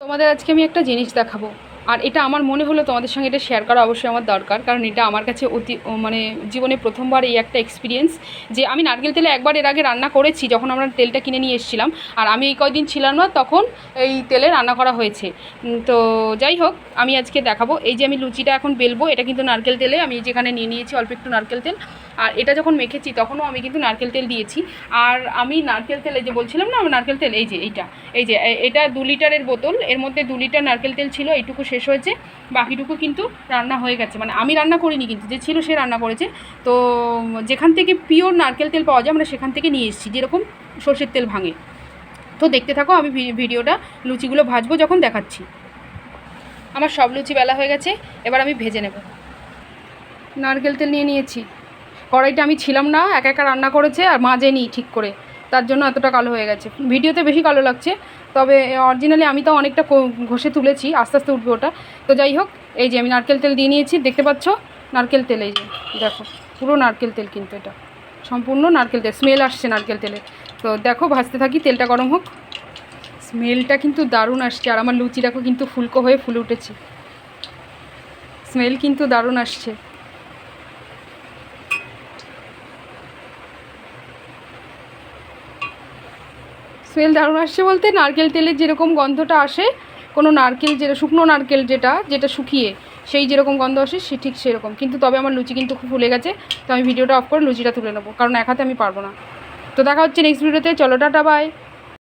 তোমাদের আজকে আমি একটা জিনিস দেখাবো, আর এটা আমার মনে হলো তোমাদের সঙ্গে এটা শেয়ার করা অবশ্যই আমার দরকার, কারণ এটা আমার কাছে মানে জীবনে প্রথমবার এই একটা এক্সপিরিয়েন্স যে আমি নারকেল তেলে একবার এর আগে রান্না করেছি যখন আমরা তেলটা কিনে নিয়ে এসেছিলাম, আর আমি এই কয়দিন ছিলাম না তখন এই তেলে রান্না করা হয়েছে। তো যাই হোক, আমি আজকে দেখাবো। এই যে আমি লুচিটা এখন বেলবো, এটা কিন্তু নারকেল তেলে আমি যেখানে নিয়ে নিয়েছি অল্প একটু নারকেল তেল, আর এটা যখন মেখেছি তখনও আমি কিন্তু নারকেল তেল দিয়েছি। আর আমি নারকেল তেল, এই যে বলছিলাম না আমি নারকেল তেল, এই যে এটা 2 লিটারের বোতল, এর মধ্যে 2 লিটার নারকেল তেল ছিল, এইটুকু শেষ হয়েছে, বাকিটুকু কিন্তু রান্না হয়ে গেছে। মানে আমি রান্না করিনি, কিন্তু যে ছিল সে রান্না করেছে। তো যেখান থেকে পিওর নারকেল তেল পাওয়া যায় আমরা সেখান থেকে নিয়ে এসেছি, যেরকম সর্ষের তেল ভাঙে। তো দেখতে থাকো, আমি ভিডিওটা লুচিগুলো ভাজবো যখন দেখাচ্ছি। আমার সব লুচি বেলা হয়ে গেছে, এবার আমি ভেজে নেব। নারকেল তেল নিয়ে নিয়েছি, কড়াইটা আমি ছিলাম না, একা একা রান্না করেছে আর মাজেনি ঠিক করে, তার জন্য এতটা কালো হয়ে গেছে। ভিডিওতে বেশি কালো লাগছে, তবে অরিজিনালি আমি তো অনেকটা ঘষে তুলেছি, আস্তে আস্তে উঠবে ওটা। তো যাই হোক, এই যে আমি নারকেল তেল দিয়ে নিয়েছি, দেখতে পাচ্ছ নারকেল তেল, এই যে দেখো পুরো নারকেল তেল, কিন্তু এটা সম্পূর্ণ নারকেল তেল, স্মেল আসছে নারকেল তেলের। তো দেখো ভাজতে থাকি, তেলটা গরম হোক। স্মেলটা কিন্তু দারুণ আসছে, আর আমার লুচি দেখো কিন্তু ফুলকো হয়ে ফুলে উঠেছে, স্মেল কিন্তু দারুণ আসছে। স্মেল দারুণ আসছে বলতে নারকেল তেলের যেরকম গন্ধটা আসে, কোনো নারকেল শুকনো নারকেল যেটা শুকিয়ে সেই যেরকম গন্ধ আসে সে ঠিক সেরকম। কিন্তু তবে আমার লুচি কিন্তু খুব ফুলে গেছে, তো আমি ভিডিওটা অফ করে লুচিটা তুলে নেবো, কারণ এক হাতে আমি পারবো না। তো দেখা হচ্ছে নেক্সট ভিডিওতে, চলো টাটা বাই।